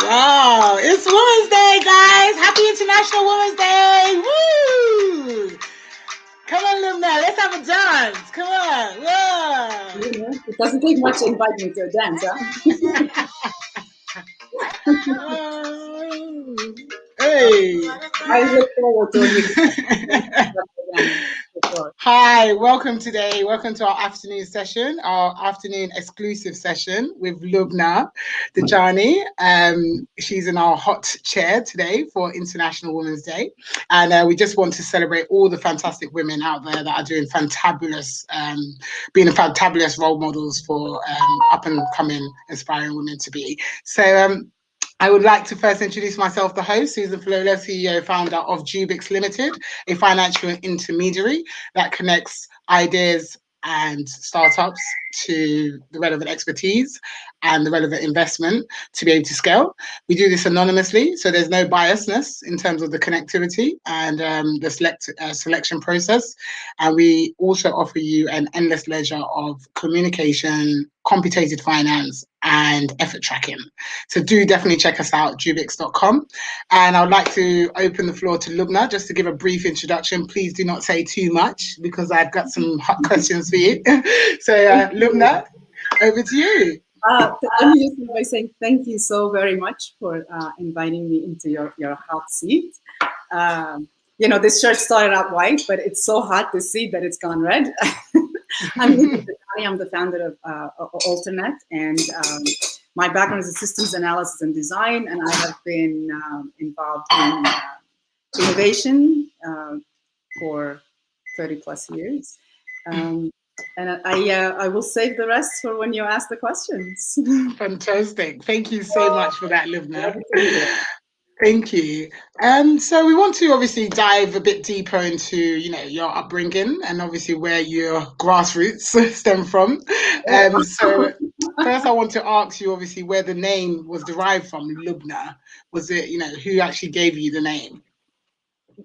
Oh, it's Women's Day, guys. Happy International Women's Day. Woo! Come on, Lubna, let's have a dance. Come on. Whoa. It doesn't take much to invite me to a dance, huh? Hey. I look forward to it. Hi, welcome today. Welcome to our afternoon session, our afternoon exclusive session with Lubna Dajani. She's in our hot chair today for International Women's Day. And we just want to celebrate all the fantastic women out there that are doing fantabulous, being fantabulous role models for up and coming, inspiring women to be. So I would like to first introduce myself, the host, Susan Falola, CEO, founder of Jubix Limited, a financial intermediary that connects ideas and startups to the relevant expertise and the relevant investment to be able to scale. We do this anonymously, so there's no biasness in terms of the connectivity and the selection process. And we also offer you an endless leisure of communication, computated finance, and effort tracking. So do definitely check us out, jubix.com. And I'd like to open the floor to Lubna just to give a brief introduction. Please do not say too much because I've got some hot questions for you. So Lubna, over to you. Let me just start by saying thank you so very much for inviting me into your hot seat. This shirt started out white, but it's so hot to see that it's gone red. I'm the founder of Alternet, and my background is in systems analysis and design, and I have been involved in innovation for 30 plus years. And I will save the rest for when you ask the questions. Fantastic. Thank you so much for that, Lubna. Thank you. So we want to obviously dive a bit deeper into, your upbringing and obviously where your grassroots stem from. So first I want to ask you obviously where the name was derived from, Lubna. Was it, who actually gave you the name?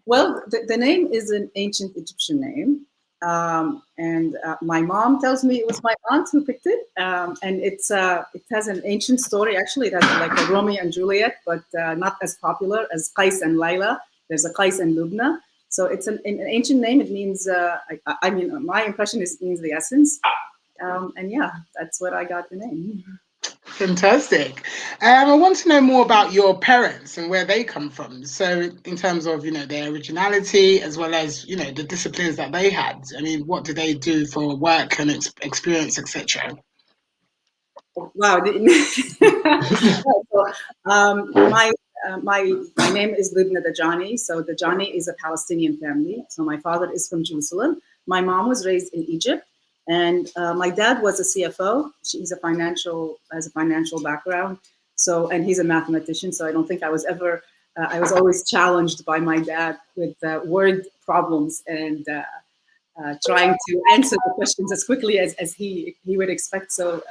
Well, the name is an ancient Egyptian name. And my mom tells me it was my aunt who picked it, and it has an ancient story. Actually, it has like a Romeo and Juliet, but not as popular as Qais and Layla. There's a Qais and Lubna, so it's an ancient name. It means, my impression is it means the essence, and yeah, that's where I got the name. Fantastic. I want to know more about your parents and where they come from. So in terms of, their originality as well as, the disciplines that they had. I mean, what do they do for work and experience, etc.? Wow. My name is Lubna Dajani. So Dajani is a Palestinian family. So my father is from Jerusalem. My mom was raised in Egypt. And my dad was a CFO. He's has a financial background. So, and he's a mathematician. So I don't think I was ever, I was always challenged by my dad with word problems and trying to answer the questions as quickly as he would expect. So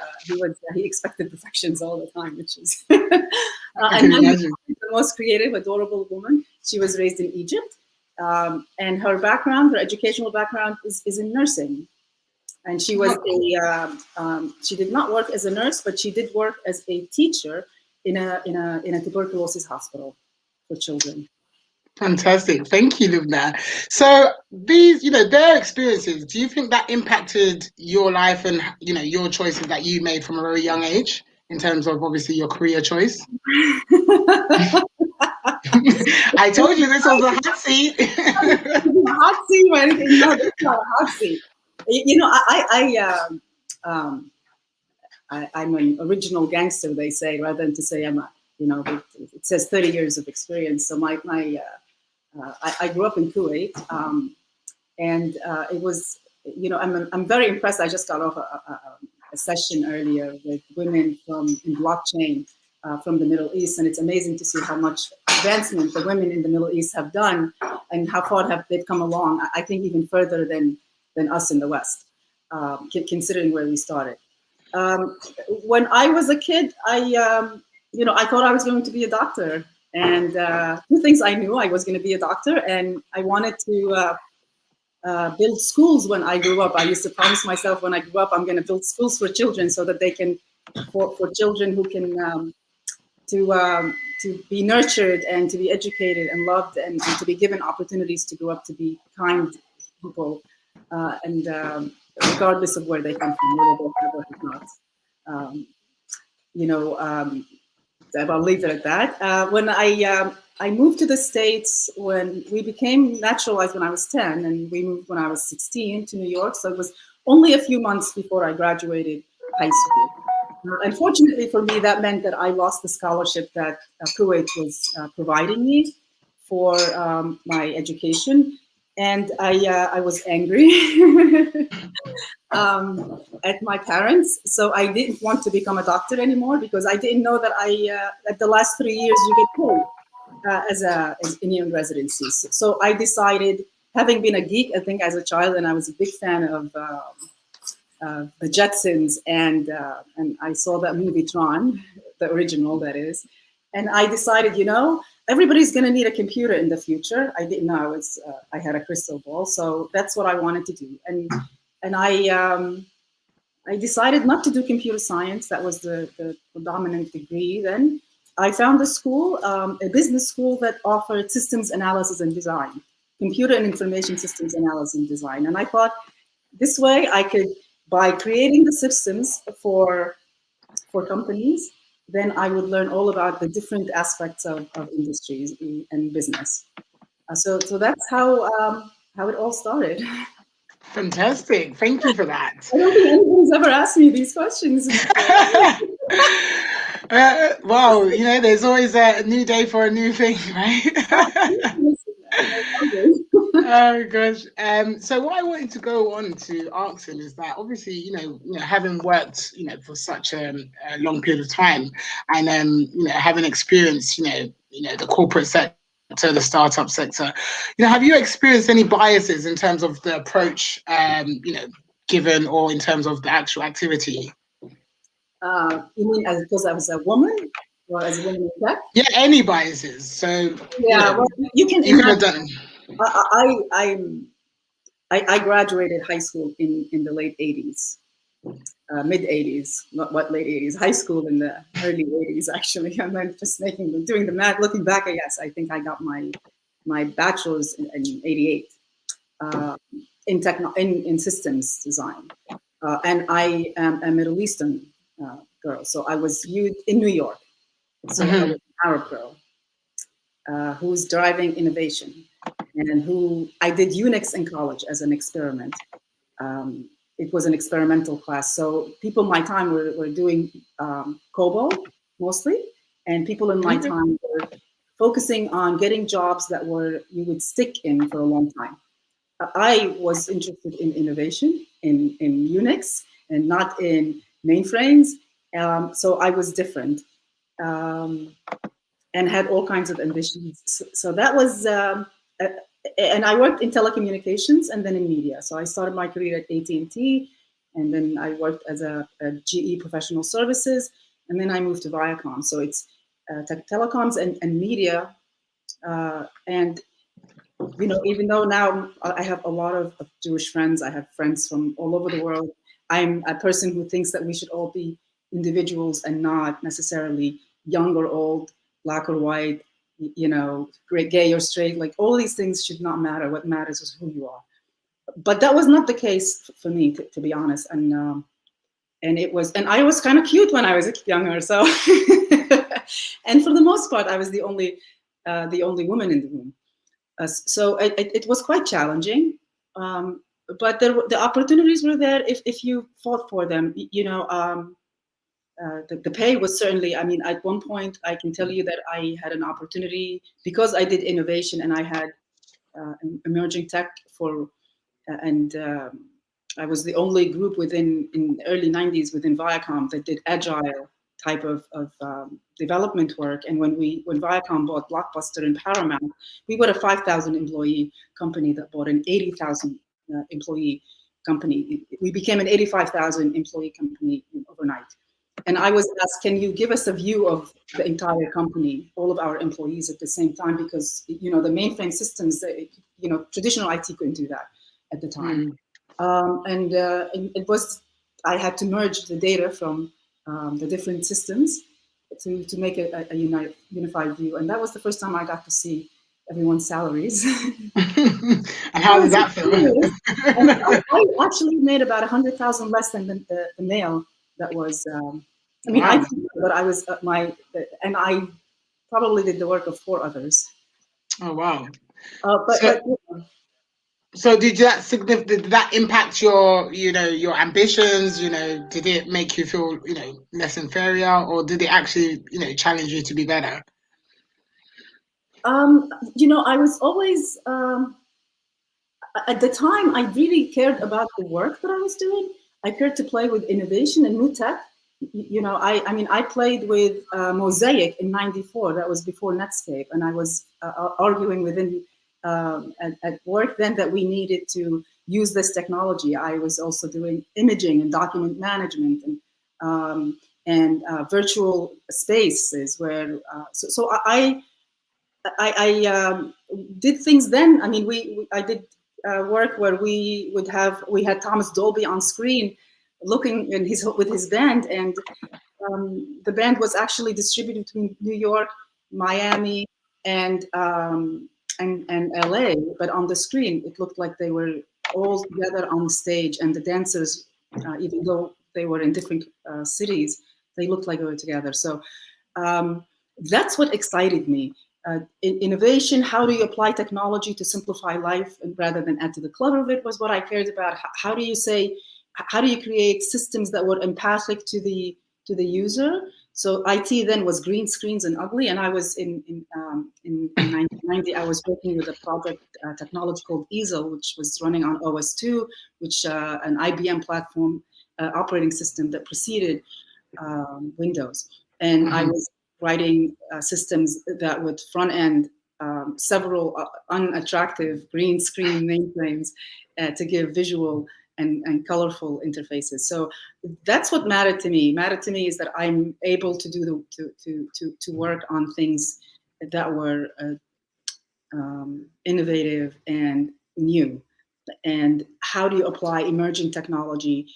he expected perfections all the time, which is, and I'm the most creative, adorable woman. She was raised in Egypt. And her educational background is in nursing. And she was she did not work as a nurse, but she did work as a teacher in a tuberculosis hospital for children. Fantastic. Thank you, Lubna. So these, their experiences, do you think that impacted your life and, your choices that you made from a very young age in terms of obviously your career choice? I told you this was a hot seat. Hot seat or anything? No, this is not a hot seat. I'm an original gangster, they say, rather than to say I'm it says 30 years of experience. So I grew up in Kuwait, and it was, I'm very impressed. I just got off a session earlier with women in blockchain from the Middle East, and it's amazing to see how much advancement the women in the Middle East have done and how far they've come along. I think even further than us in the West, considering where we started. When I was a kid, I thought I was going to be a doctor. And two things I knew: I was going to be a doctor, and I wanted to build schools when I grew up. I used to promise myself when I grew up, I'm going to build schools for children so that they can, for children who can to be nurtured and to be educated and loved and to be given opportunities to grow up to be kind people, and regardless of where they come from, whether they have or have not. Um, you know, I'll leave it at that. When I moved to the States when we became naturalized when I was 10, and we moved when I was 16 to New York. So it was only a few months before I graduated high school. Unfortunately for me, that meant that I lost the scholarship that Kuwait was providing me for my education, and I was angry at my parents. So I didn't want to become a doctor anymore because I didn't know that at the last 3 years you get paid as Indian residencies. So I decided, having been a geek, I think as a child, and I was a big fan of the Jetsons, and I saw that movie Tron, the original, that is, and I decided, everybody's going to need a computer in the future. I didn't know I had a crystal ball, so that's what I wanted to do, and I decided not to do computer science. That was the predominant degree then. I found a school, a business school that offered systems analysis and design, computer and information systems analysis and design, and I thought this way I could, by creating the systems for companies, then I would learn all about the different aspects of industries and business. So that's how it all started. Fantastic. Thank you for that. I don't think anybody's ever asked me these questions. Wow, there's always a new day for a new thing, right? Oh gosh. So what I wanted to go on to ask him is that obviously, having worked, for such a long period of time, and having experienced, the corporate sector, the startup sector, have you experienced any biases in terms of the approach, given, or in terms of the actual activity? You mean because I was a woman, or as a woman in tech? Yeah, any biases. So yeah, well, you can have done. I graduated high school in the late 80s, mid 80s, not what late 80s, high school in the early 80s actually. I'm just doing the math. Looking back, I think I got my bachelor's in 88 in systems design, and I am a Middle Eastern girl, so I was viewed in New York. So I was an Arab girl who's driving innovation, and who I did Unix in college as an experiment. It was an experimental class. So people in my time were doing COBOL mostly, and people in my time were focusing on getting jobs that you would stick in for a long time. I was interested in innovation, in Unix, and not in mainframes. So I was different. And had all kinds of ambitions. So that was, and I worked in telecommunications and then in media. So I started my career at AT&T, and then I worked as a GE professional services, and then I moved to Viacom. So it's telecoms and media. And, even though now I have a lot of Jewish friends, I have friends from all over the world, I'm a person who thinks that we should all be individuals and not necessarily young or old, black or white, gay or straight. Like, all these things should not matter. What matters is who you are. But that was not the case for me, to be honest. And I was kind of cute when I was younger. So, and for the most part, I was the only woman in the room. So it was quite challenging. But the opportunities were there if you fought for them. The pay was certainly, at one point, I can tell you that I had an opportunity because I did innovation and I had emerging tech and I was the only group in the early 90s within Viacom that did agile type of development work. And when Viacom bought Blockbuster and Paramount, we were a 5,000 employee company that bought an 80,000 employee company. We became an 85,000 employee company overnight. And I was asked, can you give us a view of the entire company, all of our employees at the same time? Because, the mainframe systems, traditional IT couldn't do that at the time. And it was, I had to merge the data from the different systems to make a unified view. And that was the first time I got to see everyone's salaries. And how did that feel? And I actually made about 100,000 less than the male that was. I mean, wow. But I was and I probably did the work of 4 others. Oh wow! So did that impact your your ambitions? Did it make you feel less inferior, or did it actually challenge you to be better? I was always at the time I really cared about the work that I was doing. I cared to play with innovation and new tech. I mean, I played with Mosaic in '94. That was before Netscape, and I was arguing within at work then that we needed to use this technology. I was also doing imaging and document management and virtual spaces where. So I did things then. I mean, I did work where we had Thomas Dolby on screen, looking with his band, and the band was actually distributed between New York, Miami, and LA. But on the screen, it looked like they were all together on stage, and the dancers, even though they were in different cities, they looked like they were together. So that's what excited me. Innovation, how do you apply technology to simplify life rather than add to the clutter of it, was what I cared about. How do you create systems that were empathic to the user? So IT then was green screens and ugly, and I was in 1990. I was working with a project technology called Easel, which was running on OS2, which an IBM platform operating system that preceded Windows, and I was writing systems that would front end several unattractive green screen nameplates to give visual and colorful interfaces. So that's what mattered to me. Mattered to me is that I'm able to do to work on things that were innovative and new. And how do you apply emerging technology,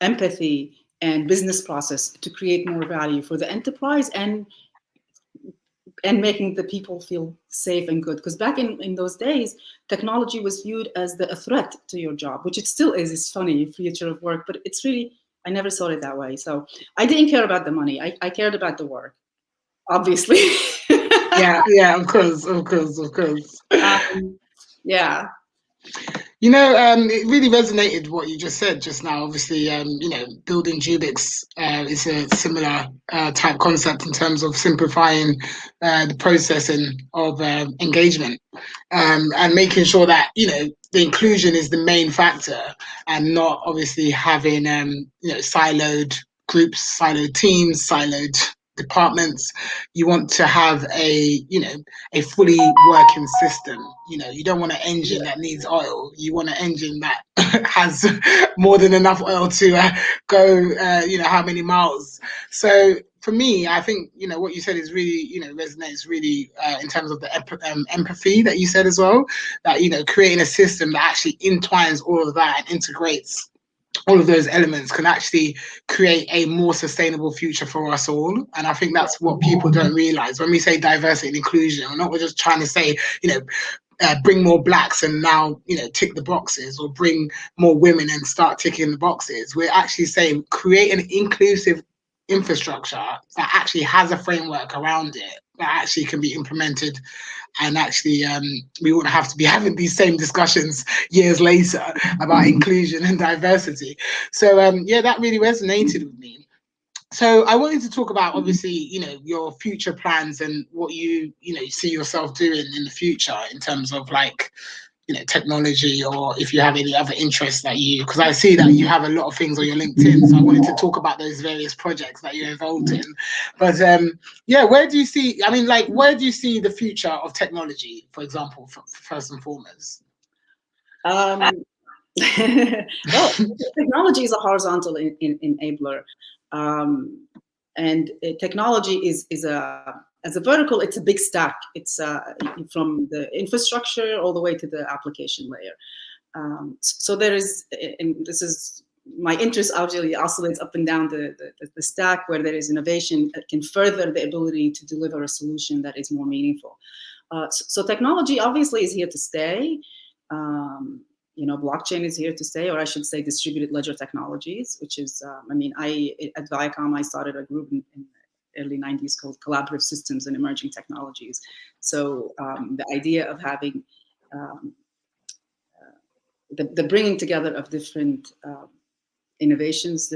empathy, and business process to create more value for the enterprise and making the people feel safe and good. Because back in those days, technology was viewed as a threat to your job, which it still is. It's funny, future of work, but it's really, I never saw it that way. So I didn't care about the money. I cared about the work, obviously. yeah, of course. Yeah. It really resonated what you just said just now. Obviously, building Jubix is a similar type concept in terms of simplifying the processing of engagement and making sure that, the inclusion is the main factor and not obviously having, siloed groups, siloed teams, siloed departments. You want to have a fully working system. You don't want an engine that needs oil. You want an engine that has more than enough oil to go how many miles. So for me, I think what you said is really resonates really in terms of the empathy that you said as well, that creating a system that actually entwines all of that and integrates all of those elements can actually create a more sustainable future for us all. And I think that's what people don't realize. When we say diversity and inclusion, we're just trying to say, bring more blacks and now, tick the boxes, or bring more women and start ticking the boxes. We're actually saying create an inclusive infrastructure that actually has a framework around it that actually can be implemented, and actually we wouldn't have to be having these same discussions years later about inclusion and diversity. So that really resonated with me. So I wanted to talk about, obviously, your future plans and what you see yourself doing in the future in terms of technology, or if you have any other interests because I see that you have a lot of things on your LinkedIn. So I wanted to talk about those various projects that you're involved in. But where do you see, where do you see the future of technology, for example, first and foremost? Well, technology is a horizontal enabler. And technology is as a vertical, it's a big stack. It's from the infrastructure all the way to the application layer. So there is, and this is my interest obviously oscillates up and down the stack. Where there is innovation that can further the ability to deliver a solution that is more meaningful. So technology obviously is here to stay. Blockchain is here to stay, or I should say distributed ledger technologies, which is, at Viacom, I started a group in the early 90s called Collaborative Systems and Emerging Technologies. So the idea of having the bringing together of different innovations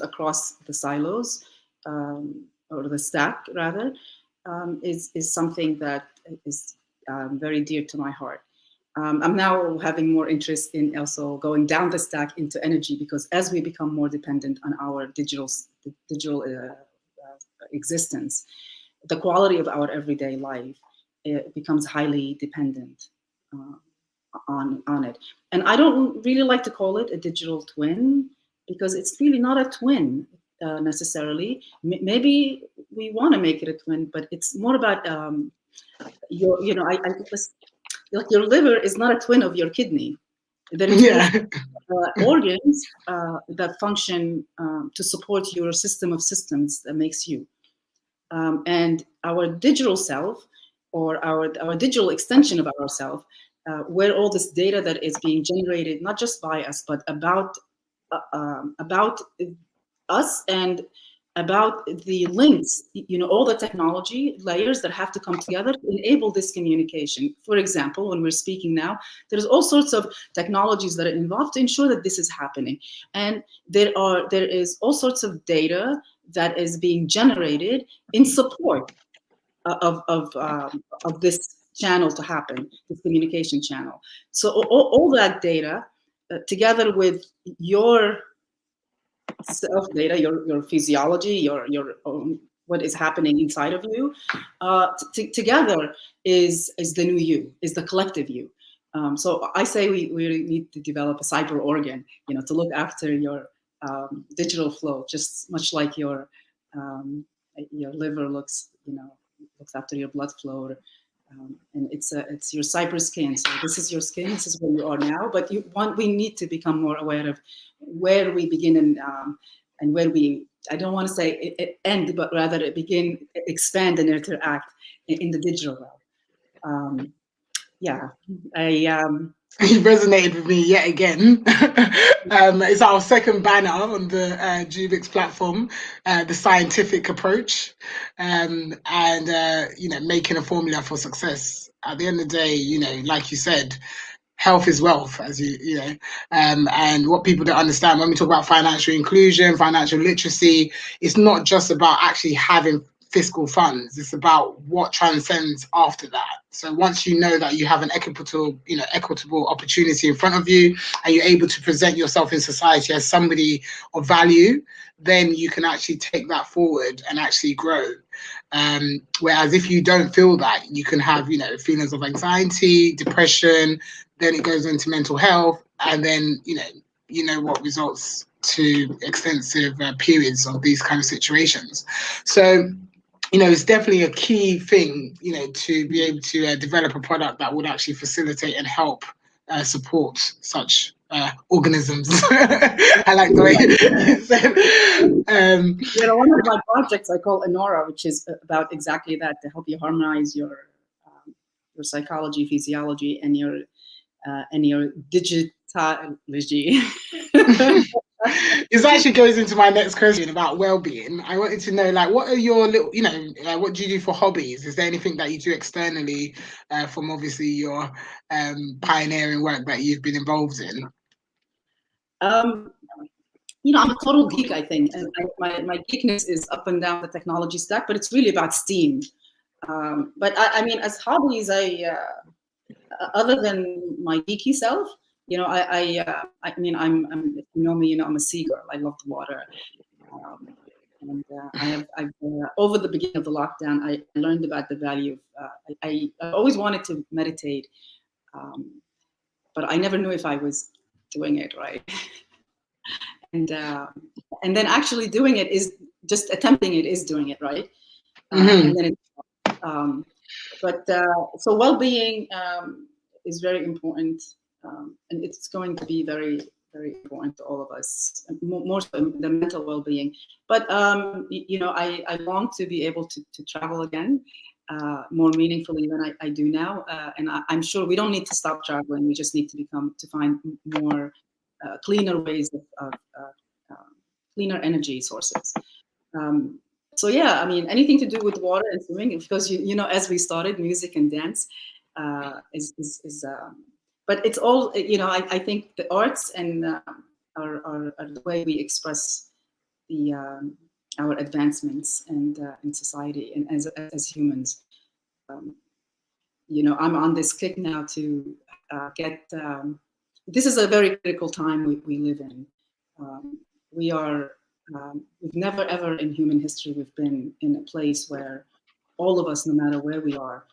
across the silos, or the stack rather, is something that is very dear to my heart. I'm now having more interest in also going down the stack into energy, because as we become more dependent on our digital existence, the quality of our everyday life becomes highly dependent on it. And I don't really like to call it a digital twin, because it's really not a twin necessarily. Maybe we want to make it a twin, but it's more about your liver is not a twin of your kidney. There is organs that function to support your system of systems that makes you. And our digital self, or our digital extension of ourself, where all this data that is being generated, not just by us, but about us and about the links, all the technology layers that have to come together to enable this communication. For example, when we're speaking now, there's all sorts of technologies that are involved to ensure that this is happening. And there is all sorts of data that is being generated in support of this channel to happen, this communication channel. So all that data, together with your self data, your physiology, your own, what is happening inside of you, together is the new you, is the collective you. So I say we need to develop a cyber organ, to look after your digital flow, just much like your liver looks after your blood flow. And it's your cyber skin. So this is your skin. This is where you are now. But we need to become more aware of where we begin and where we, I don't want to say it end, but rather expand and interact in the digital realm. You resonated with me yet again. It's our second banner on the Jubix platform, the scientific approach, and making a formula for success. At the end of the day, like you said, health is wealth, as and what people don't understand when we talk about financial inclusion, financial literacy, it's not just about actually having fiscal funds. It's about what transcends after that. So once you know that you have an equitable opportunity in front of you, and you're able to present yourself in society as somebody of value, then you can actually take that forward and actually grow. Whereas if you don't feel that, you can have, feelings of anxiety, depression, then it goes into mental health, and then, what results to extensive periods of these kind of situations. So, it's definitely a key thing, to be able to develop a product that would actually facilitate and help support such organisms. I like the way you said. One of my projects I call Enora, which is about exactly that, to help you harmonize your psychology, physiology, and your digitology. This actually goes into my next question about well-being. I wanted to know, what are your little, what do you do for hobbies? Is there anything that you do externally from obviously your pioneering work that you've been involved in? I'm a total geek, I think, and my geekness is up and down the technology stack, but it's really about STEAM. But I mean, as hobbies, other than my geeky self, I'm if you know me, I'm a sea girl. I love the water, and I've over the beginning of the lockdown, I learned about the value of. I always wanted to meditate, but I never knew if I was doing it right. And then actually doing it is just attempting it is doing it right. And then so well-being is very important, and it's going to be very very important to all of us, more so the mental well-being. But you know, I long to be able to travel again more meaningfully than I do now, and I'm sure we don't need to stop traveling. We just need to find more cleaner ways of cleaner energy sources. So yeah, I mean, anything to do with water and swimming, because you know, as we started, music and dance is but it's all, you know, I think the arts and are the way we express the our advancements and in society and as humans. You know, I'm on this kick now to get. This is a very critical time we live in. We are. We've never ever in human history we've been in a place where all of us, no matter where we are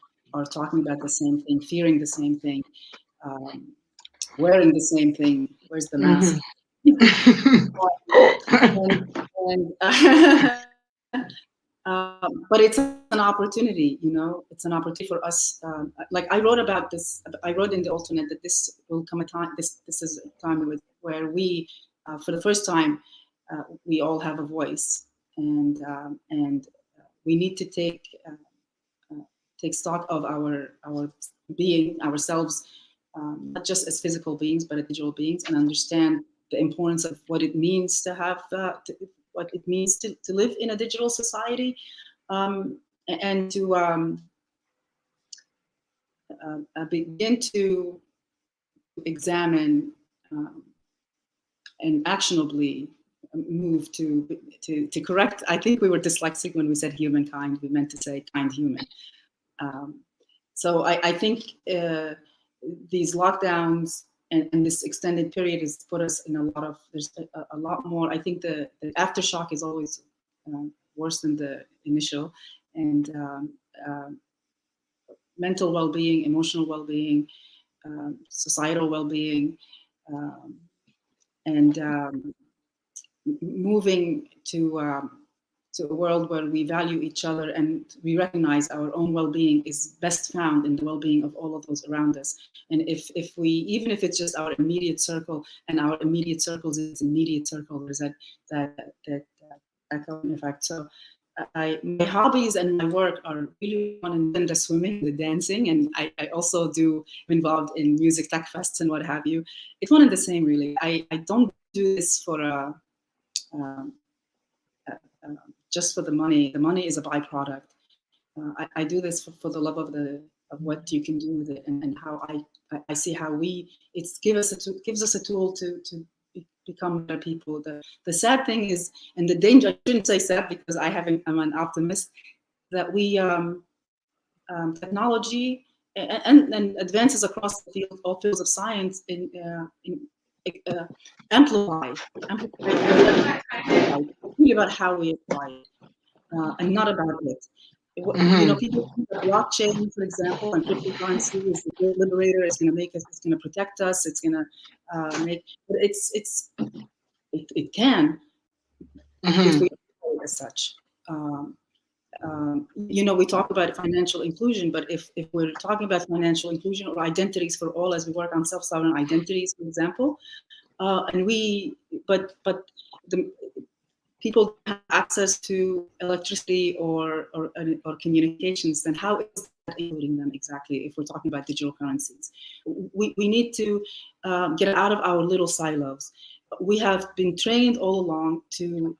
talking about the same thing, fearing the same thing, wearing the same thing. Where's the mask? But it's an opportunity, you know. It's an opportunity for us. Like I wrote about this. I wrote in the alternate that this will come a time. This is a time where we, for the first time, we all have a voice, and we need to take stock of our being, ourselves, not just as physical beings, but as digital beings, and understand the importance of what it means to have, what it means to live in a digital society, and to begin to examine and actionably move to correct. I think we were dyslexic when we said humankind. We meant to say kind human. So I think these lockdowns and this extended period has put us in a lot of, there's a lot more. I think the aftershock is always worse than the initial, and mental well-being, emotional well-being, societal well-being, and moving to a world where we value each other and we recognize our own well-being is best found in the well-being of all of those around us. And if we, even if it's just our immediate circle, and our immediate circles is immediate circle, there's that echoing effect. So my hobbies and my work are really fun, and the swimming, the dancing, and I also I'm involved in music tech fests and what have you. It's one and the same, really. I don't do this for just for the money. The money is a byproduct. I do this for the love of what you can do with it, and how I see how it gives us a tool to become better people. The sad thing is, and the danger, I shouldn't say sad because I'm an optimist, that we technology and advances across the field, all fields of science amplify really about how we apply it, and not about it. You know, people think that blockchain, for example, and cryptocurrency is the great liberator. It's going to make us. It's going to protect us. It's going to make. But it can if we apply it as such. You know, we talk about financial inclusion, but if we're talking about financial inclusion or identities for all, as we work on self-sovereign identities, for example, but the people have access to electricity or communications, then how is that including them exactly if we're talking about digital currencies? We need to get out of our little silos. We have been trained all along to,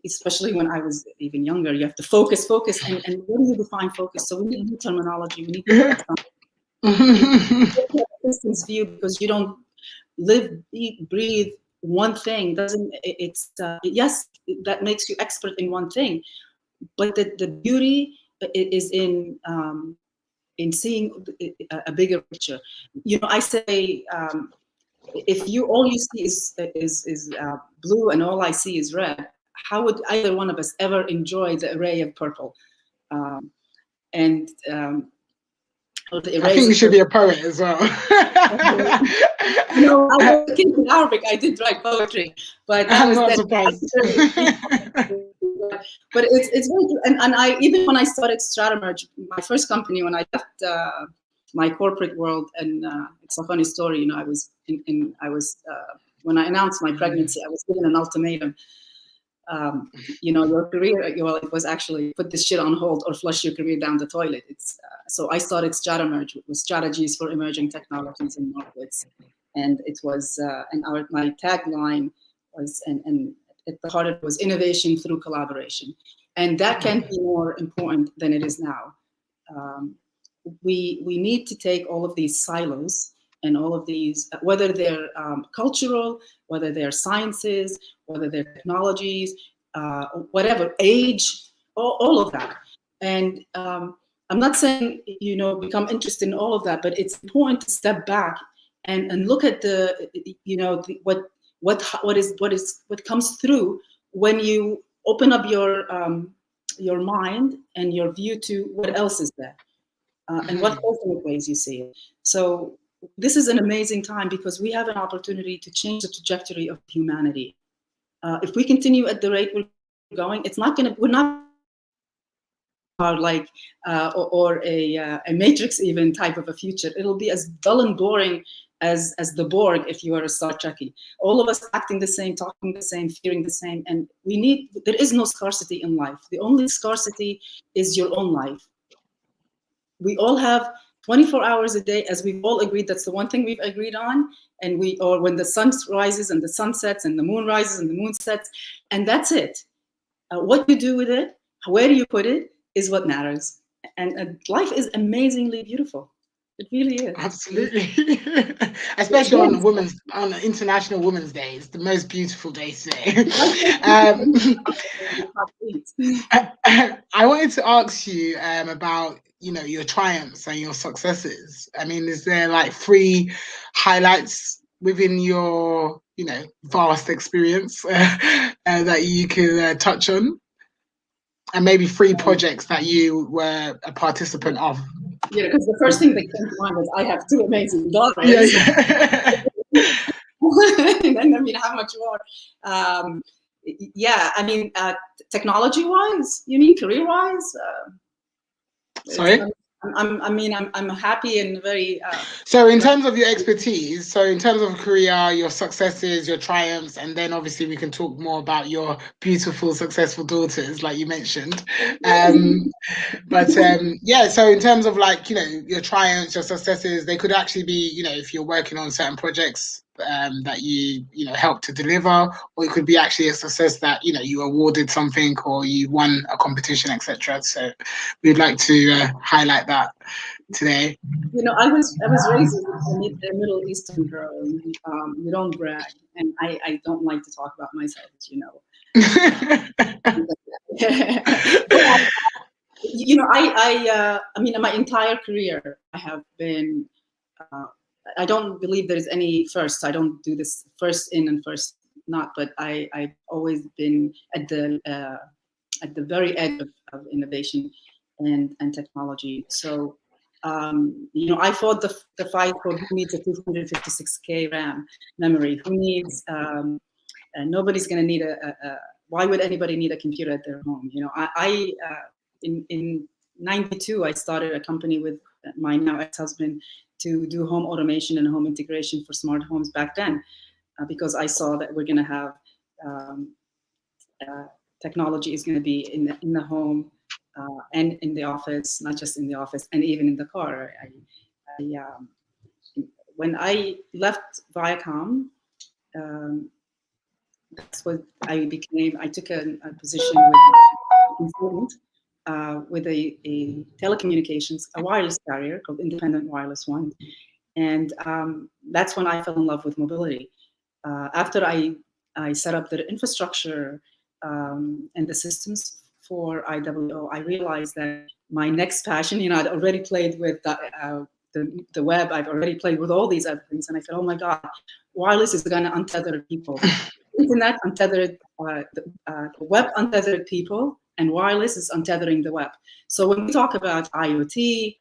especially when I was even younger, you have to focus, and what do you define focus? So we need new terminology. We need to distance view, because you don't live, eat, breathe one thing. Yes, that makes you expert in one thing, but the beauty is in seeing a bigger picture. You know, I say, if all you see is blue and all I see is red, how would either one of us ever enjoy the array of purple? I think you should be a poet as well. You know, I was a kid in Arabic. I did write poetry, but I'm not surprised. But it's very true. And I, even when I started Stratamerge, my first company, when I left my corporate world, and it's a funny story. You know, I was when I announced my pregnancy, I was given an ultimatum. You know, your career, well, it was actually put this shit on hold or flush your career down the toilet. It's so I started StrataMerge with strategies for emerging technologies and markets, and it was and my tagline was and at the heart of it was innovation through collaboration, and that can't be more important than it is now. We need to take all of these silos and all of these, whether they're cultural, whether they're sciences, whether they're technologies, whatever, age, all of that. And I'm not saying, you know, become interested in all of that, but it's important to step back and look at the, you know, what comes through when you open up your mind and your view to what else is there. And what ultimate ways you see it. So this is an amazing time because we have an opportunity to change the trajectory of humanity. If we continue at the rate we're going, it's not going to. We're not like or a Matrix even type of a future. It'll be as dull and boring as the Borg if you are a Star Trekkie. All of us acting the same, talking the same, fearing the same, and there is no scarcity in life. The only scarcity is your own life. We all have 24 hours a day, as we've all agreed. That's the one thing we've agreed on. And or when the sun rises and the sun sets and the moon rises and the moon sets, and that's it. What you do with it, where you put it, is what matters. And life is amazingly beautiful. It really is. Absolutely. Especially on International Women's Day. It's the most beautiful day today. I wanted to ask you about, you know, your triumphs and your successes. I mean, is there like 3 highlights within your, you know, vast experience that you could touch on? And maybe 3 projects that you were a participant of. Yeah, because the first thing that came to mind was I have 2 amazing daughters. Yeah. And I mean, how much more? Yeah, I mean, technology-wise, you mean career-wise? Sorry? I'm happy and very. So in terms of your expertise, so in terms of career, your successes, your triumphs, and then obviously we can talk more about your beautiful, successful daughters, like you mentioned. But yeah, so in terms of like, you know, your triumphs, your successes, they could actually be, you know, if you're working on certain projects that you know help to deliver, or it could be actually a success that, you know, you awarded something or you won a competition, etc. So we'd like to highlight that today. You know, I was raised as a Middle Eastern girl. You don't brag, and I don't like to talk about myself, you know. You know, I mean, in my entire career, I have been. I don't believe there is any first. I don't do this first in and first not. But I've always been at the very edge of innovation and technology. So. You know, I fought the fight for who needs a 256K RAM memory. Who needs? Nobody's going to need why would anybody need a computer at their home? You know, in '92 I started a company with my now ex-husband to do home automation and home integration for smart homes back then, because I saw that we're going to have technology is going to be in the home. And in the office, not just in the office, and even in the car. When I left Viacom, that's what I became. I took a position with a telecommunications, a wireless carrier called Independent Wireless One, and that's when I fell in love with mobility. After I set up the infrastructure and the systems for IWO, I realized that my next passion, you know, I'd already played with the web, I've already played with all these other things, and I said, oh my God, wireless is going to untether people. Internet untethered, the web untethered people, and wireless is untethering the web. So when we talk about IoT,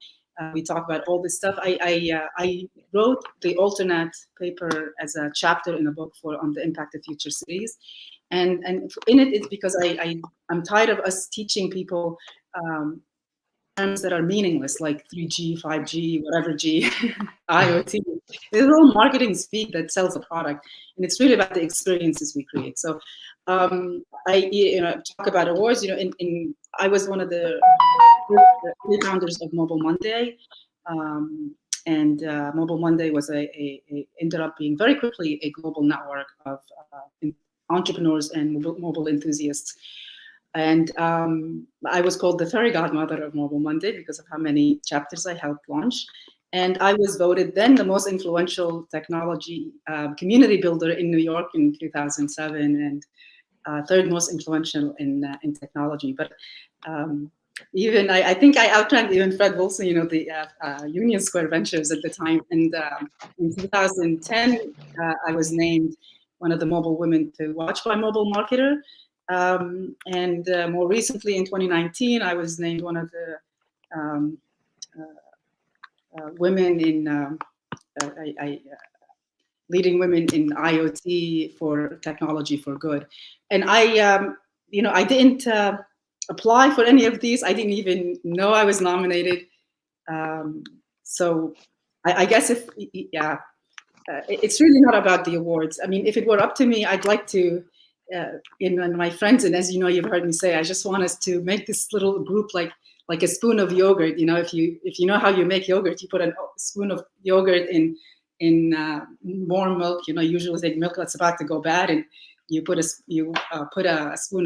we talk about all this stuff. I wrote the alternate paper as a chapter in a book on the impact of future cities. And in it, it's because I'm tired of us teaching people terms that are meaningless, like 3G, 5G, whatever G, IoT. It's all marketing speak that sells a product, and it's really about the experiences we create. So I talk about awards. I was one of the founders of Mobile Monday, and Mobile Monday was ended up being very quickly a global network of entrepreneurs and mobile enthusiasts. And I was called the fairy godmother of Mobile Monday because of how many chapters I helped launch. And I was voted then the most influential technology community builder in New York in 2007, and third most influential in technology. But even I think I outranked even Fred Wilson, the Union Square Ventures at the time. And in 2010, I was named one of the mobile women to watch by Mobile Marketer. And more recently, in 2019, I was named one of the women in leading women in IoT for technology for good. And I didn't apply for any of these. I didn't even know I was nominated. So I guess it's really not about the awards. I mean, if it were up to me, I'd like to. My friends, and as you know, you've heard me say, I just want us to make this little group like a spoon of yogurt. If you know how you make yogurt, you put a spoon of yogurt in warm milk. Usually take milk that's about to go bad, and you put a spoon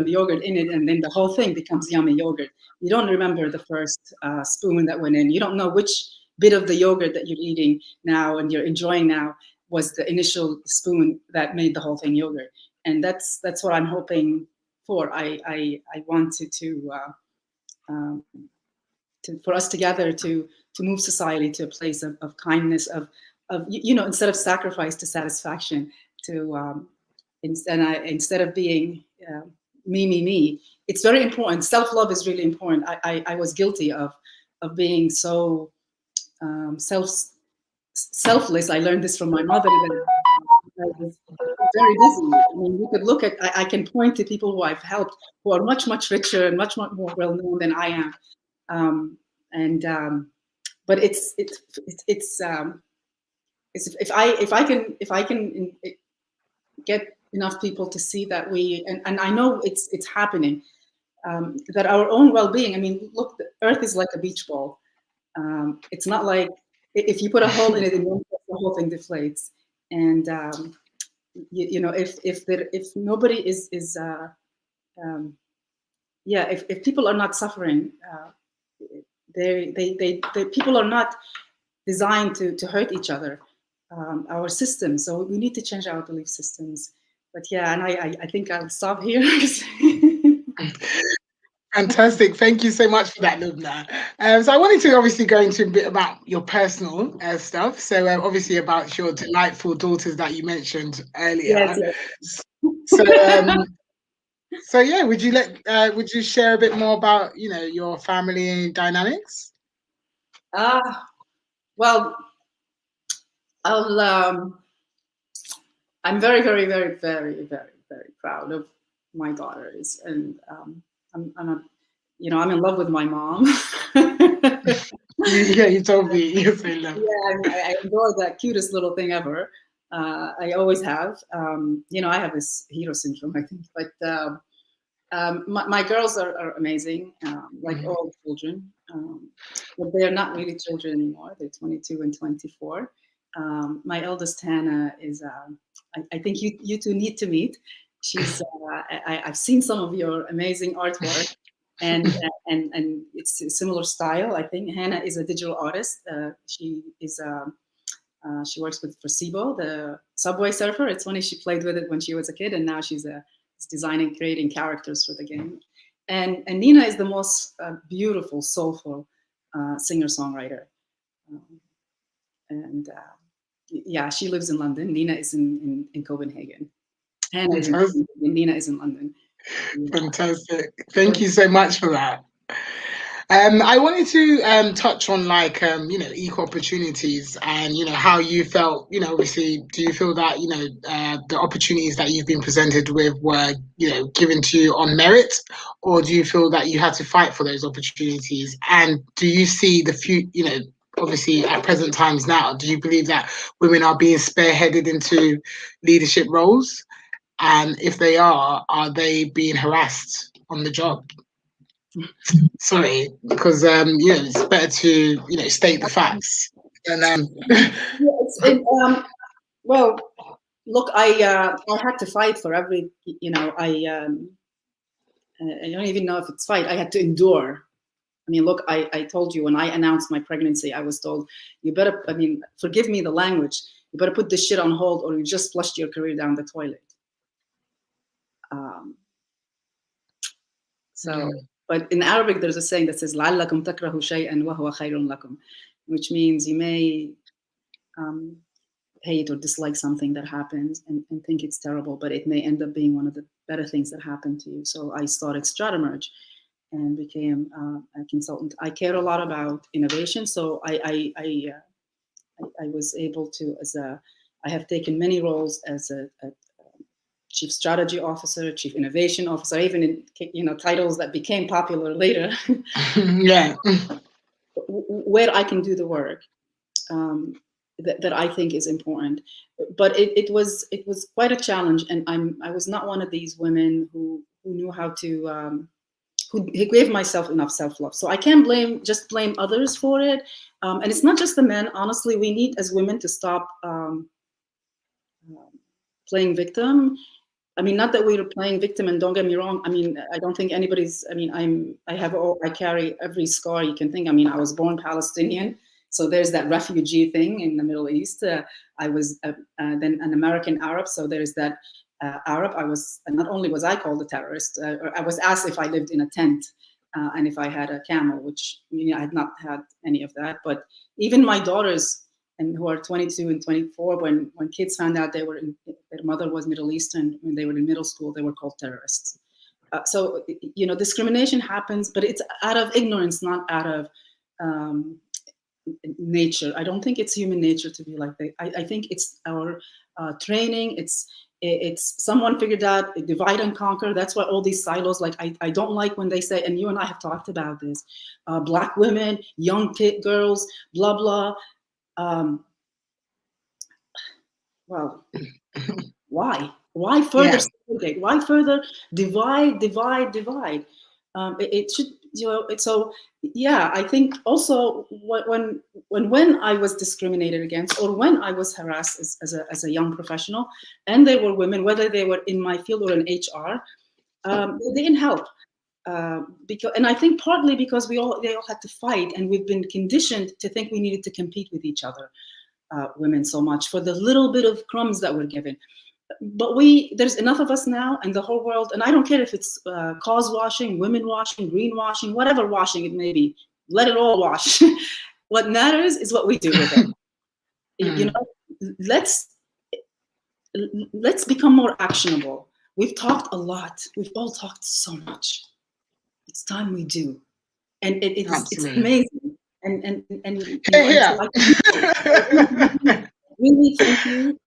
of yogurt in it, and then the whole thing becomes yummy yogurt. You don't remember the first spoon that went in. You don't know which bit of the yogurt that you're eating now and you're enjoying now was the initial spoon that made the whole thing yogurt. And that's what I'm hoping for. I wanted for us together to move society to a place of kindness, of instead of sacrifice to satisfaction, to instead of being me. It's very important. Self-love is really important. I was guilty of being so selfless. I learned this from my mother. I was very busy. I mean, you could look at. I can point to people who I've helped who are much richer and much more well known than I am. But it's if I can get enough people to see that and I know it's happening, that our own well-being. I mean, look, the Earth is like a beach ball. It's not like if you put a hole in it, the whole thing deflates. And if nobody is if people are not suffering, people are not designed to hurt each other. Our systems. So we need to change our belief systems. But yeah, and I think I'll stop here. Fantastic. Thank you so much for that, Lubna. So I wanted to obviously go into a bit about your personal stuff. So obviously about your delightful daughters that you mentioned earlier. Yes. So yeah, would you share a bit more about your family dynamics? Well, I'm very, very, very, very, very, very proud of my daughters, and I'm in love with my mom. Yeah, you told me you're so in love. Yeah, I adore that cutest little thing ever. I always have. I have this hero syndrome, I think, but my girls are amazing, like all children, but they're not really children anymore. They're 22 and 24. My eldest Hannah is. I think you two need to meet. She's. I've seen some of your amazing artwork, and it's a similar style. I think Hannah is a digital artist. She is. She works with Forcibo, the Subway Surfer. It's funny, she played with it when she was a kid, and now she's designing, creating characters for the game. And Nina is the most beautiful, soulful singer-songwriter. Yeah, she lives in London. Nina is in Copenhagen. Hannah is in Copenhagen. Nina is in London. Fantastic. Thank you so much for that. I wanted to touch on like equal opportunities and how you felt. Obviously, do you feel that the opportunities that you've been presented with were given to you on merit, or do you feel that you had to fight for those opportunities? And do you see the few obviously at present times now, do you believe that women are being spearheaded into leadership roles? And if they are they being harassed on the job? Sorry, because it's better to state the facts. And well, look, I had to fight for every, I don't even know if it's fight. I had to endure. I mean, look, I told you when I announced my pregnancy, I was told, you better, I mean, forgive me the language, you better put this shit on hold or you just flushed your career down the toilet. But in Arabic, there's a saying that says, لَعَلَّكُمْ تَكْرَهُ شَيْئًا وَهُوَ خَيْرٌ لَكُمْ, which means you may hate or dislike something that happens and think it's terrible, but it may end up being one of the better things that happen to you. So I started Stratamerge and became a consultant. I care a lot about innovation, so I was able to, I have taken many roles as a chief strategy officer, chief innovation officer, even in titles that became popular later. Yeah, where I can do the work that I think is important. But it was quite a challenge, and I was not one of these women who knew how to. Who gave myself enough self-love. So I can't just blame others for it. And it's not just the men. Honestly, we need as women to stop playing victim. I mean, not that we were playing victim, and don't get me wrong. I mean, I don't think anybody's, I mean, I carry every scar you can think. I mean, I was born Palestinian. So there's that refugee thing in the Middle East. I was then an American Arab. So there's that Arab. Not only was I called a terrorist, I was asked if I lived in a tent and if I had a camel, which I had not had any of that. But even my daughters, and who are 22 and 24, when kids found out their mother was Middle Eastern, when they were in middle school, they were called terrorists. So discrimination happens, but it's out of ignorance, not out of nature. I don't think it's human nature to be like that. I think it's our training. It's someone figured out divide and conquer. That's why all these silos, like I don't like when they say, and you and I have talked about this, Black women, young girls, blah, blah. Well, why? Why further segregate? Why further divide? It should, so yeah, I think also when I was discriminated against or when I was harassed as a young professional, and they were women, whether they were in my field or in HR, they didn't help. And I think partly because they all had to fight, and we've been conditioned to think we needed to compete with each other, women, so much for the little bit of crumbs that we're given. But there's enough of us now, and the whole world, and I don't care if it's cause washing, women washing, greenwashing, whatever washing it may be, let it all wash. What matters is what we do with it. Let's become more actionable. We've talked a lot. We've all talked so much. It's time we do, and it's amazing. And really thank you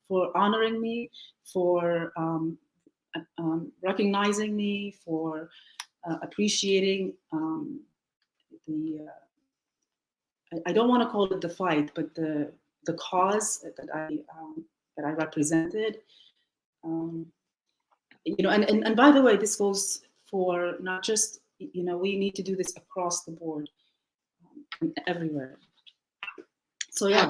for honoring me, for recognizing me, for appreciating I don't want to call it the fight, but the cause that I represented. And by the way, this goes for not just, we need to do this across the board, everywhere. So yeah.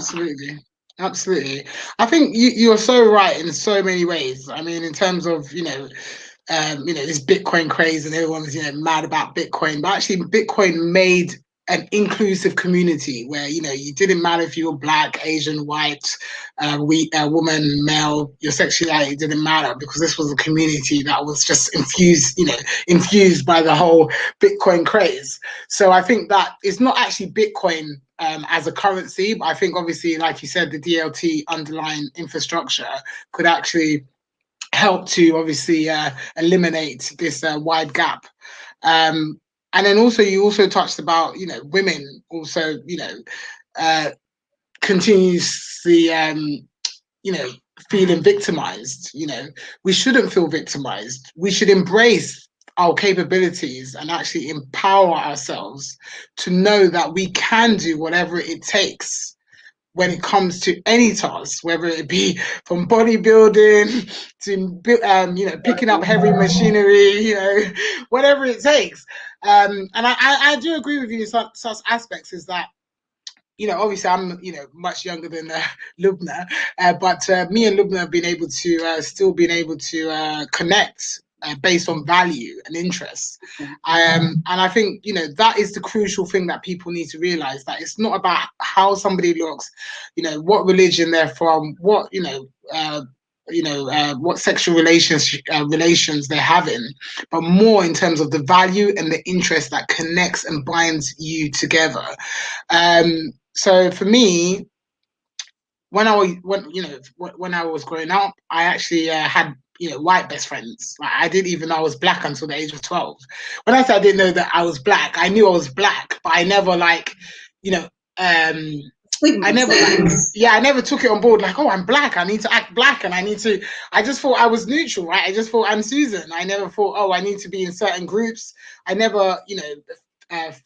Absolutely. I think you're so right in so many ways. I mean, in terms of, this Bitcoin craze and everyone's, mad about Bitcoin, but actually Bitcoin made an inclusive community where, you didn't matter if you were Black, Asian, white, woman, male, your sexuality didn't matter, because this was a community that was just infused by the whole Bitcoin craze. So I think that it's not actually Bitcoin as a currency, but I think obviously, like you said, the DLT underlying infrastructure could actually help to obviously eliminate this wide gap. And then also you also touched about, you know, women also, you know, continuously, you know, feeling victimized. You know, we shouldn't feel victimized. We should embrace our capabilities and actually empower ourselves to know that we can do whatever it takes when it comes to any task, whether it be from bodybuilding to you know, picking up heavy machinery, you know, whatever it takes. And I do agree with you in such aspects, is that, you know, obviously I'm, you know, much younger than Lubna, but me and Lubna have been able to still been able to connect based on value and interest. And I think, you know, that is the crucial thing that people need to realize, that it's not about how somebody looks, you know, what religion they're from, what, what sexual relations they're having, but more in terms of the value and the interest that connects and binds you together. So for me, when I was growing up, I actually had, you know, white best friends. Like, I didn't even know I was black until the age of 12. When I said I didn't know that I was black, I knew I was black, but I never like, you know, I never I never took it on board like, oh, I'm black, I need to act black, and I just thought I was neutral, right? I just thought I'm Susan. I never thought, oh, I need to be in certain groups. I never, you know,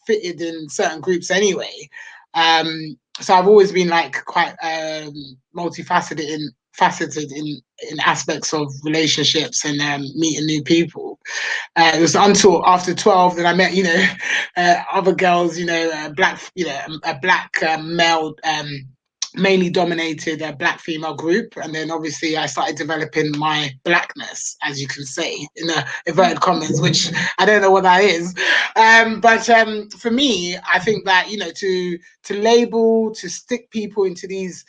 fitted in certain groups anyway. So I've always been like quite multifaceted in aspects of relationships and meeting new people. It was until after 12 that I met, you know, other girls, you know, a black male, mainly dominated a black female group. And then obviously I started developing my blackness, as you can say, in the inverted commas, which I don't know what that is. But for me, I think that, you know, to label, to stick people into these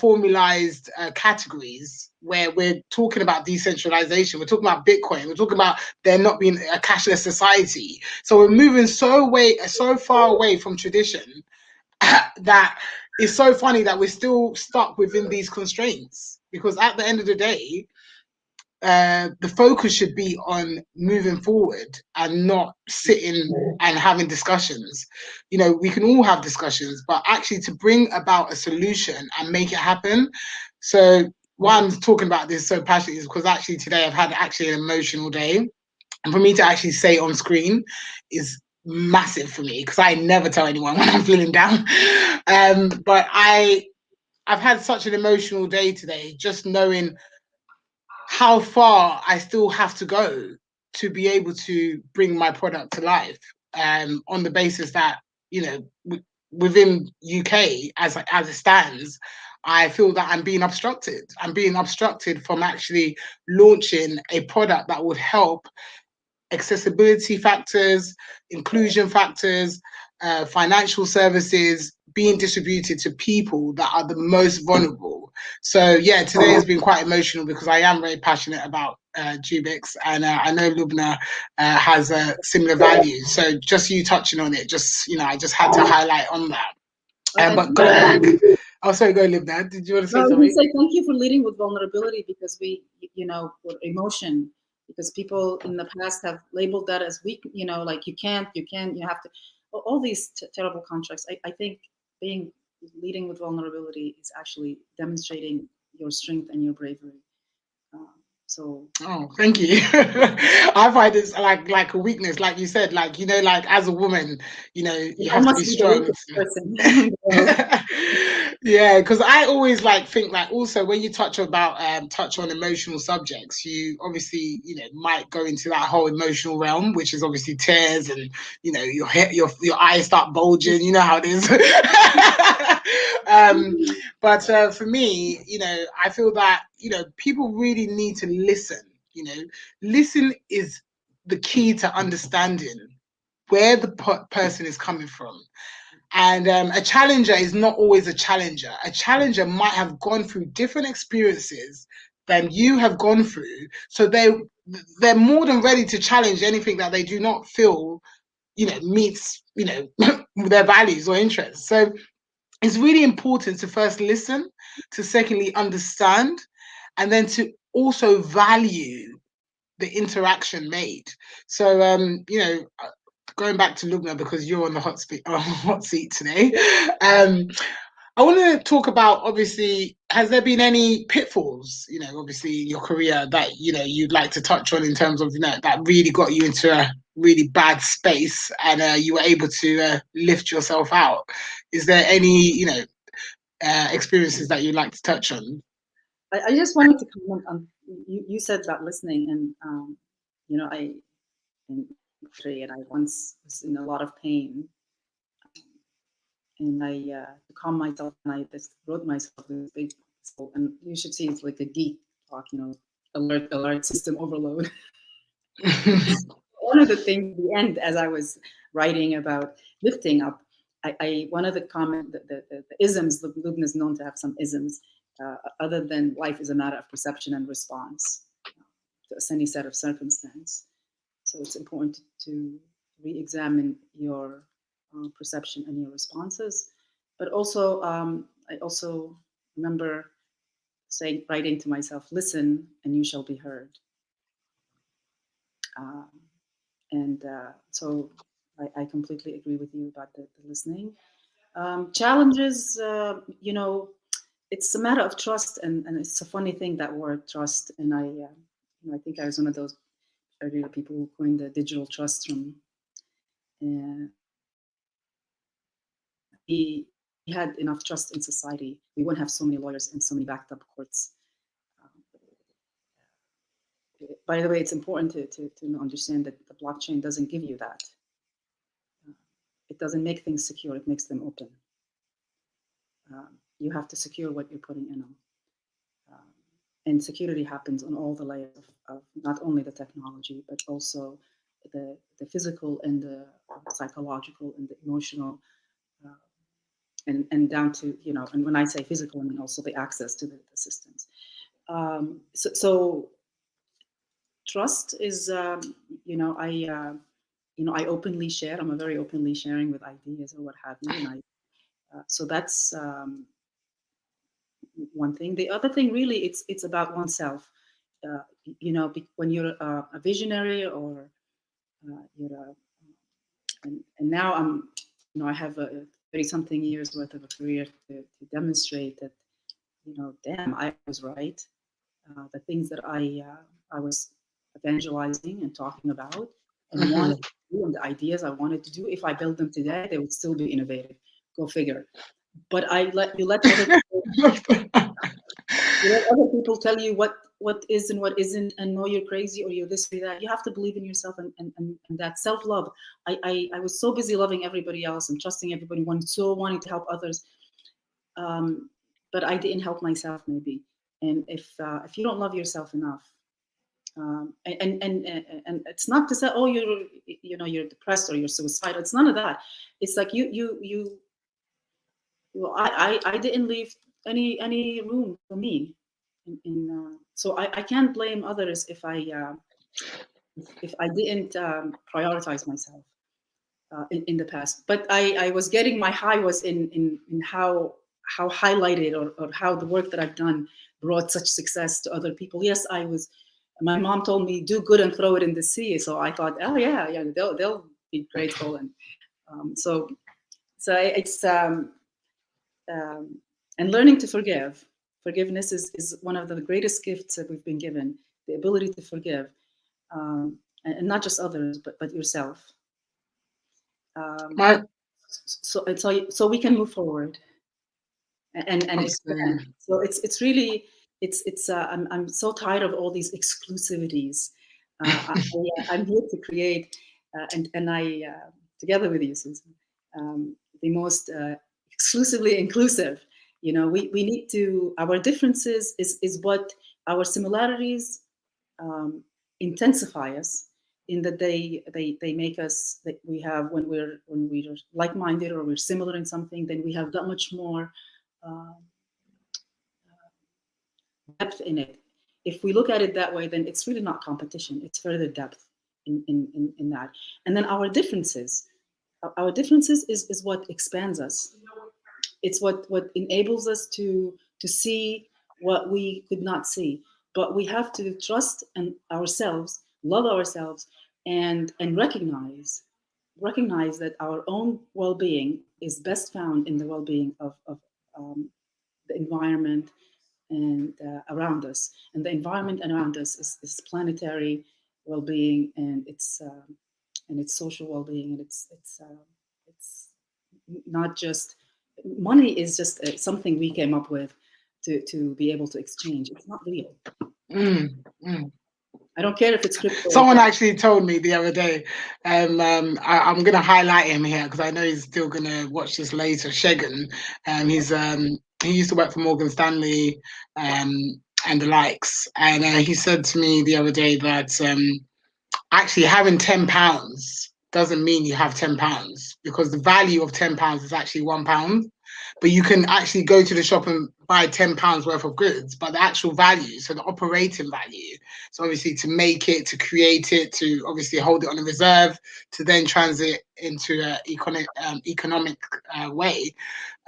formalized categories where we're talking about decentralization, we're talking about Bitcoin, we're talking about there not being a cashless society. So we're moving so far away from tradition that it's so funny that we're still stuck within these constraints, because at the end of the day, the focus should be on moving forward and not sitting and having discussions. You know, we can all have discussions, but actually to bring about a solution and make it happen. So why I'm talking about this so passionately is because actually today I've had actually an emotional day, and for me to actually say on screen is massive for me, because I never tell anyone when I'm feeling down. But I've had such an emotional day today, just knowing how far I still have to go to be able to bring my product to life, on the basis that, you know, within UK as it stands, I feel that I'm being obstructed. I'm being obstructed from actually launching a product that would help accessibility factors, inclusion factors, financial services being distributed to people that are the most vulnerable. So yeah, today has been quite emotional because I am very passionate about Jubix, and I know Lubna has similar values. So just you touching on it, just, you know, I just had to highlight on that. But going back, oh sorry, go Lubna. Did you want to say something? Say thank you for leading with vulnerability, because we, you know, with emotion, because people in the past have labeled that as weak, you know, like you can't, you have to, all these terrible contracts. I think leading with vulnerability is actually demonstrating your strength and your bravery. Oh, thank you. I find it's like a weakness, like you said, like, you know, like as a woman, you know, you have to be strong. Yeah, because I always like think like also when you touch on emotional subjects, you obviously, you know, might go into that whole emotional realm, which is obviously tears, and you know, your eyes start bulging, you know how it is. But for me, you know, I feel that, you know, people really need to listen. You know, listen is the key to understanding where the person is coming from. And a challenger is not always a challenger. A challenger might have gone through different experiences than you have gone through, so they're more than ready to challenge anything that they do not feel, you know, meets, you know, their values or interests. So it's really important to first listen, to secondly understand, and then to also value the interaction made. So you know, going back to Lubna because you're on the hot seat today. I want to talk about, obviously, has there been any pitfalls, obviously in your career that, you'd like to touch on in terms of, that really got you into a really bad space and you were able to lift yourself out? Is there any, experiences that you'd like to touch on? I just wanted to comment on, you said about listening, and, and I once was in a lot of pain, and I to calm myself, and I just wrote myself this big, and you should see it's like a geek talk, alert system overload. One of the things at the end, as I was writing about lifting up, one of the the isms, Lubna is known to have some isms, other than life is a matter of perception and response to any set of circumstance. So it's important to re-examine your perception and your responses. But also, I also remember writing to myself, listen and you shall be heard. So I completely agree with you about the listening. Challenges, it's a matter of trust, and it's a funny thing, that word trust. And I think I was one of those earlier people who coined the digital trust from. We had enough trust in society, we wouldn't have so many lawyers and so many backed up courts. By the way, it's important to understand that the blockchain doesn't give you that. It doesn't make things secure, it makes them open. You have to secure what you're putting in them. And security happens on all the layers of not only the technology, but also the physical and the psychological and the emotional, and down to, and when I say physical, I mean also the access to the systems. So trust is, I openly share. I'm a very openly sharing with ideas or what have you, and so that's one thing. The other thing, really, it's about oneself. When you're a visionary, or you're and now I have a 30-something years worth of a career to demonstrate that, damn, I was right. The things that I was evangelizing and talking about and wanted to do, and the ideas I wanted to do, if I build them today, they would still be innovative. Go figure. But you let other people tell you what is and what isn't, and know you're crazy or you're this or that. You have to believe in yourself, and that self-love. I was so busy loving everybody else and trusting everybody, wanting to help others, but I didn't help myself, maybe. And if you don't love yourself enough, and it's not to say, oh, you're depressed or you're suicidal. It's none of that. It's like well, I didn't leave any room for me, so I can't blame others if I didn't prioritize myself in the past. But I was getting, my high was in how highlighted, or how the work that I've done brought such success to other people. Yes, my mom told me, do good and throw it in the sea. So I thought, oh yeah, they'll be grateful. And so it's and learning to forgive. Forgiveness is one of the greatest gifts that we've been given, the ability to forgive, and not just others, but yourself. So we can move forward, and expand. So it's really, I'm so tired of all these exclusivities. I'm here to create, and I, together with you, Susan, the most exclusively inclusive. We need to, our differences is what our similarities intensify us, in that they make us, that we have, when we're like-minded, or we're similar in something, then we have that much more depth in it. If we look at it that way, then it's really not competition, it's further depth in that. And then our differences is what expands us. It's what enables us to see what we could not see. But we have to trust ourselves, love ourselves, and recognize recognize that our own well-being is best found in the well-being of the environment and around us. And the environment around us is planetary well-being, and it's social well-being, and it's not just money is just something we came up with to be able to exchange. It's not real. I don't care if it's crypto. Someone actually told me the other day, I'm going to highlight him here because I know he's still going to watch this later. Shegan, he used to work for Morgan Stanley and the likes, and he said to me the other day that actually having £10 doesn't mean you have £10, because the value of £10 is actually £1. But you can actually go to the shop and buy £10 worth of goods, but the actual value, so the operating value, so obviously to make it, to create it, to obviously hold it on a reserve, to then transit into an economic way,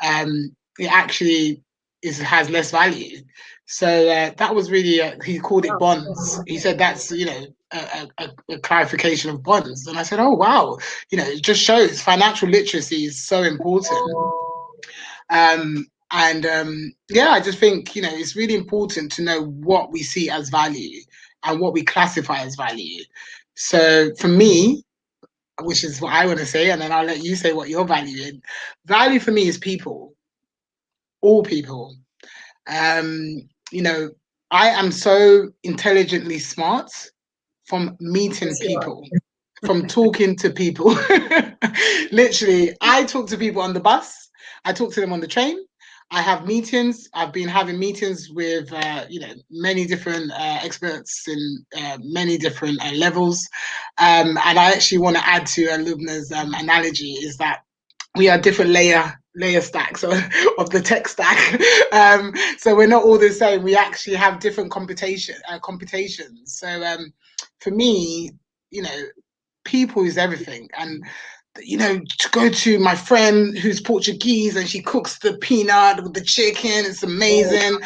it actually has less value. So that was really, he called it bonds. He said that's, a clarification of bonds. And I said, oh, wow, it just shows financial literacy is so important. I just think, it's really important to know what we see as value and what we classify as value. So for me, which is what I want to say, and then I'll let you say what you're valuing. Value for me is people, all people. I am so intelligently smart from meeting people, from talking to people. Literally, I talk to people on the bus. I talk to them on the train. I have meetings. I've been having meetings with, many different experts in many different levels. And I actually want to add to Lubna's analogy is that we are different layer stacks of the tech stack. So we're not all the same. We actually have different computations. So for me, people is everything. And to go to my friend who's Portuguese and she cooks the peanut with the chicken, it's amazing.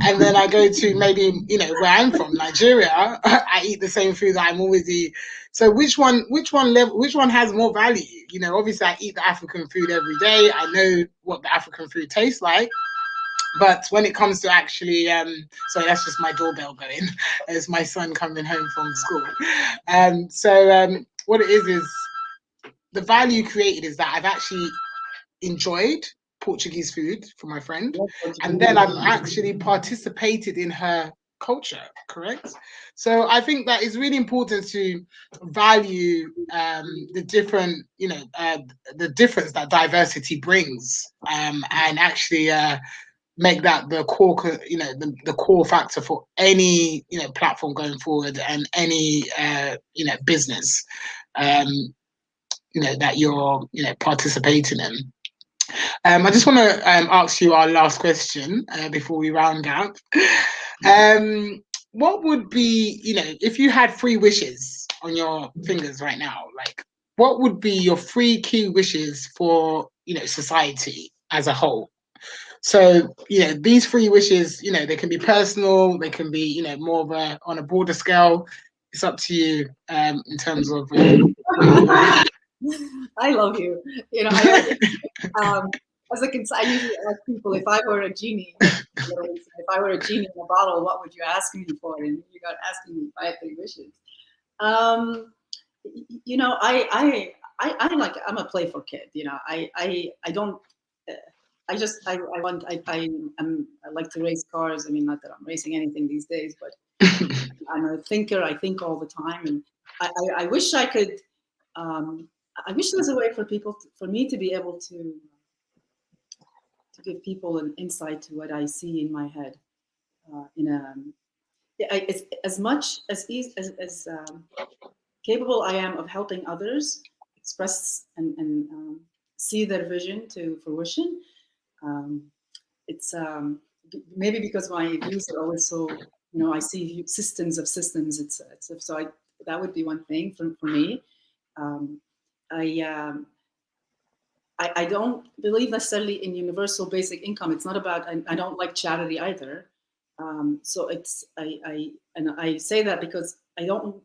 And then I go to maybe, where I'm from, Nigeria, I eat the same food that I'm always eating. So which one has more value? Obviously I eat the African food every day. I know what the African food tastes like. But when it comes to actually, sorry, that's just my doorbell going. It's my son coming home from school. What it is the value created is that I've actually enjoyed Portuguese food from my friend, and then I've actually participated in her culture, correct? So I think that it's really important to value the different, the difference that diversity brings, and actually make that the core, the core factor for any, platform going forward and any, business, that you're, participating in. I just want to ask you our last question before we round up. What would be, if you had 3 wishes on your fingers right now, like what would be your 3 key wishes for, society as a whole? So, these 3 wishes, they can be personal, they can be, more of on a broader scale. It's up to you in terms of. I love you. As I usually ask people, if I were a genie, if I were a genie in a bottle, what would you ask me for? And you got asking me 5 3 wishes. I'm a playful kid. I don't. I like to race cars. I mean, not that I'm racing anything these days, but I'm a thinker. I think all the time, and I wish I could. I wish there was a way for me to be able to give people an insight to what I see in my head. It's as much as capable I am of helping others express and see their vision to fruition. It's maybe because my views are always so, I see systems of systems. That would be one thing for me. I don't believe necessarily in universal basic income. It's not about. I don't like charity either. So I say that because I don't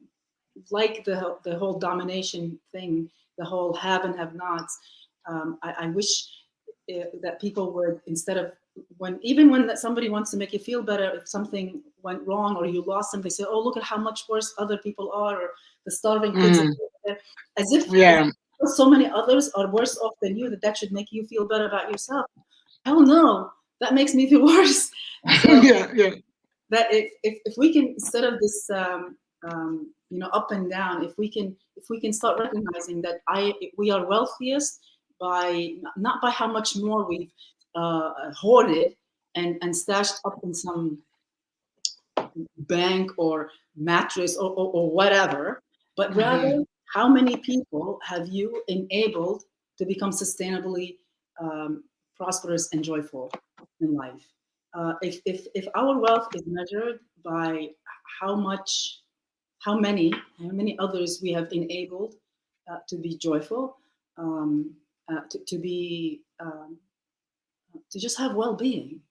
like the whole domination thing the whole have and have nots. I wish that people would, instead of even when somebody wants to make you feel better, if something went wrong or you lost something, say, oh, look at how much worse other people are, or the starving kids, as if so many others are worse off than you, that should make you feel better about yourself. Hell no, that makes me feel worse. So that if we can, instead of this up and down, if we can start recognizing that we are wealthiest by not by how much more we've hoarded and stashed up in some bank or mattress or whatever, but rather how many people have you enabled to become sustainably prosperous and joyful in life. If our wealth is measured by how many others we have enabled to be joyful, to just have well-being,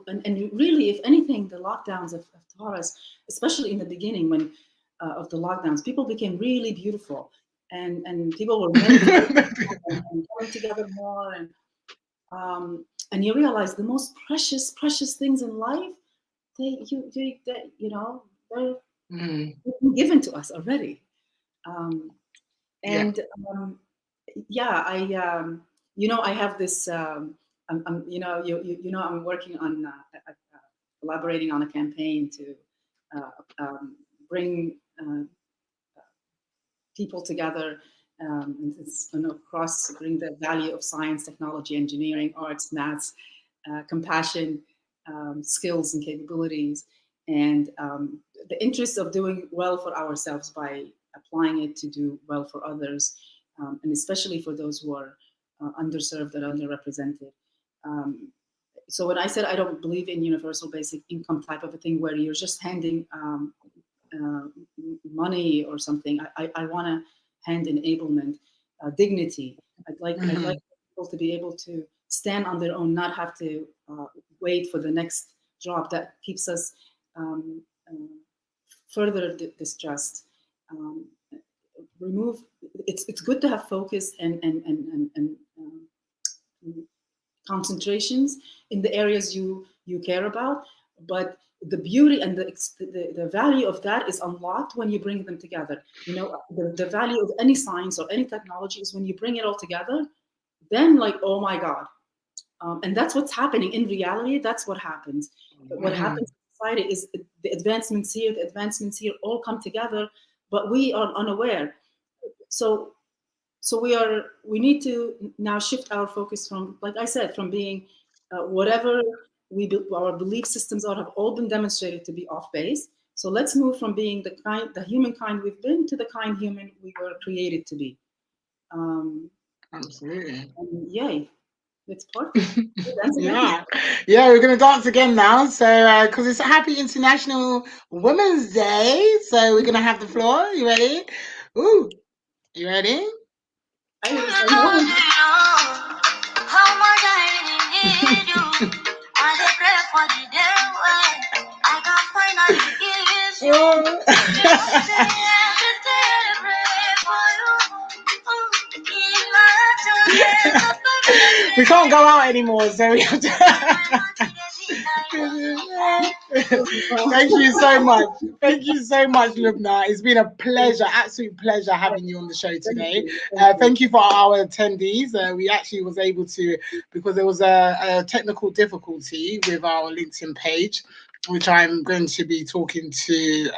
and really, if anything, the lockdowns have taught us, especially in the beginning when of the lockdowns, people became really beautiful, and people were meditating and coming together more, and you realize the most precious things in life, they're given to us already. I have this. I'm working on collaborating on a campaign to bring people together. It's bring the value of science, technology, engineering, arts, maths, compassion, skills and capabilities, and the interest of doing well for ourselves by applying it to do well for others, and especially for those who are underserved and underrepresented. So when I said I don't believe in universal basic income type of a thing where you're just handing money or something, I want to hand enablement, dignity. I'd like people to be able to stand on their own, not have to wait for the next job that keeps us further distressed. It's good to have focus and concentrations in the areas you care about, but the beauty and the value of that is unlocked when you bring them together. The value of any science or any technology is when you bring it all together, then oh my God. And that's what's happening in reality. That's what happens. What happens in society is the advancements here all come together, but we are unaware. So we need to now shift our focus from, like I said, from being whatever our belief systems have all been demonstrated to be off base. So let's move from being the humankind we've been to the kind human we were created to be. Absolutely. Yay. Let's part. Yeah, we're gonna dance again now. So because it's a happy International Women's Day, so we're gonna have the floor. You ready? Ooh, you ready? How much I really need you. I dey pray for the day when I can finally kiss you. Every day I pray for you. We can't go out anymore, so we have to. Thank you so much. Thank you so much, Lubna. It's been a pleasure, absolute pleasure having you on the show today. Thank you for our attendees. We actually was able to, because there was a technical difficulty with our LinkedIn page, which I'm going to be talking to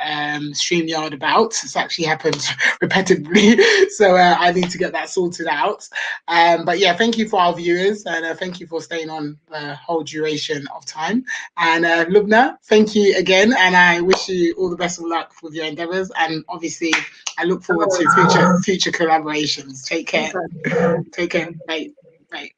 StreamYard about. It's actually happened repetitively, so I need to get that sorted out. But yeah, thank you for our viewers, and thank you for staying on the whole duration of time. And Lubna, thank you again, and I wish you all the best of luck with your endeavors. And obviously, I look forward to future collaborations. Take care. Take care. Bye. Bye.